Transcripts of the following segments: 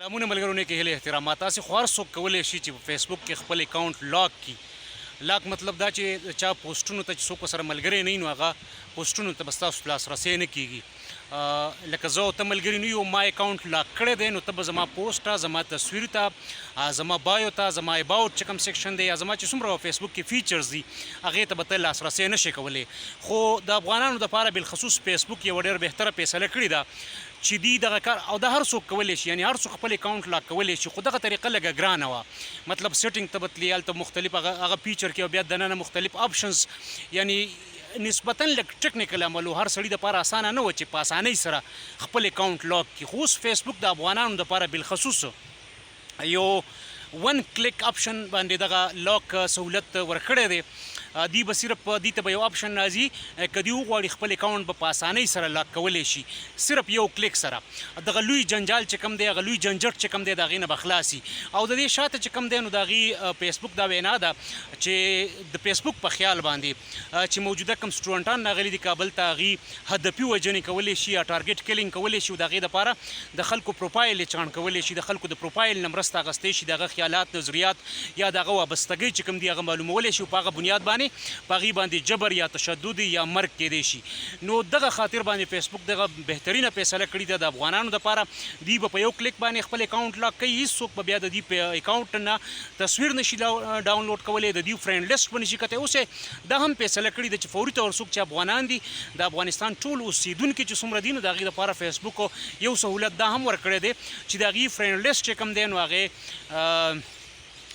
سلامونه ملګرو نه کې هلي احترامات تاسو خو هر څوک کولی شي چې په فیسبوک کې خپل اکاونټ لاک کړي. لاک مطلب دا چې چا پوسټونو ته چې څوک سره ملګری نه وي نو هغه پوسټونو ته به ستاسو لاسرسی نه کېږي. لکه زه او ته ملګري نه یو ما اکاونټ لاک کړی دی نو ته به زما پوسټ ته زما تصویر ته زما بایو ته زما اباوټ چې کوم سیکشن دی یا زما چې څومره فیسبوک کې فیچرز دي هغې ته به ته لاسرسی نه شي کولی. خو د افغانانو دپاره بالخصوص فیسبوک یوه ډېره بهتره فیصله کړې ده چې دی دغه کار او دا هر څوک کولی شي، یعنی هر څوک خپل اکاونټ لاک کولی شي. خو دغه طریقه لږه ګرانه وه، مطلب سیټینګ ته به تلې هلته مختلف هغه فیچر کې او بیا دننه مختلف آپشنز، یعنی نسبتا لږ ټیکنیکل عمل هر سړي دپاره اسانه نه و چې په اسانۍ سره خپل اکاونټ لاک کړي. خو اوس فیسبوک د افغانانو دپاره بالخصوص یو ون کلیک آپشن باندې دغه لاک سهولت ورکړی دی. دی به صرف دی ته به یو آپشن راځي که دی وغواړي خپل اکاونټ به په اسانۍ سره لاک کولی شي صرف یو کلیک سره. دغه لوی جنجال چې کوم دی، هغه لوی جنجټ چې کوم دی د هغې نه به خلاصي. او د دې شاته چې کوم دی نو د هغې فیسبوک دا وینا ده چې د فیسبوک په خیال باندې چې موجوده کوم سټوډنټان راغلي دي کابل ته، هغې هدفي وژنې کولی شي یا ټارګېټ کلینګ کولی شي. د هغې دپاره د خلکو پروفایل یې چاڼ کولی شي، د خلکو د پروفایل نه مرسته اخیستی شي، د هغه خیالات، نظریات یا د هغه وابستګۍ چې کوم دي هغه معلومولی شي. په هغه بنیاد باندې په هغې باندې جبر یا تشدد یا مرګ کیدی شي. نو دغه خاطر باندې فیسبوک دغه بهترینه فیصله کړې ده د افغانانو دپاره. دوی به په یو کلیک باندې خپل اکاونټ لاک کوي، هېڅوک به بیا د دوی په اکاونټ نه تصویر نشي ډاونلوډ کولی، د دوی فرینډ لیسټ به نشي کتی. اوس یې دا هم فیصله کړې ده چې فوري طور څوک چې افغانان دي د افغانستان ټول اوسېدونکي چې څومره دي نو د هغې دپاره فیسبوک یو سهولت دا هم ورکړی دی چې د هغې فرینډ لیسټ چې کوم دی نو هغې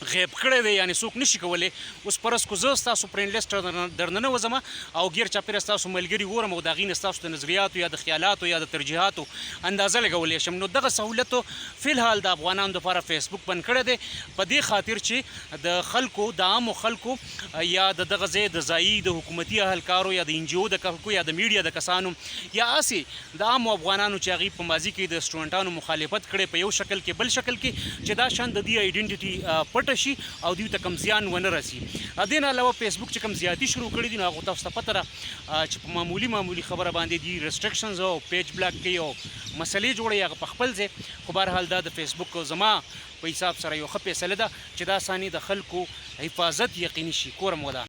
غیب کړی دی، یعنې څوک نشي کولی. اوس فرض کو زه ستاسو فرینډ لیسټ درننه وځم او ګیر چاپېره ستاسو ملګري ګورم او د هغې نه ستاسو د نظریاتو یا د خیالاتو یا د ترجیحاتو اندازه لګولی شم. نو دغه سهولتو فلحال د افغانانو دپاره فیسبوک بند کړی دی په دې خاطر چې د خلکو، د عامو خلکو یا د دغه ځای د ځایي د حکومتي اهلکارو یا د انجیو د خلکو یا د میډیا د کسانو یا هسې د عامو افغانانو چې هغې په ماضي کې د سټوډنټانو مخالفت کړی په یو شکل کې بل شکل کې چې دا شان د دې آیډنټیټي پټه شي او دوی ته کوم زیان ونه رسي. دې نه علاوه فیسبوک چې کوم زیاتي شروع کړي دي نو هغو تاسو ته پته ده چې په معمولي خبره باندې دي ریسټرکشنز او پیج بلاک کوي او مسلې جوړوي هغه په خپل ځای. خو بهرحال دا د فیسبوک زما په حساب سره یو ښه فیصله ده چې دا ثاني د خلکو حفاظت یقیني شي. کورم ودا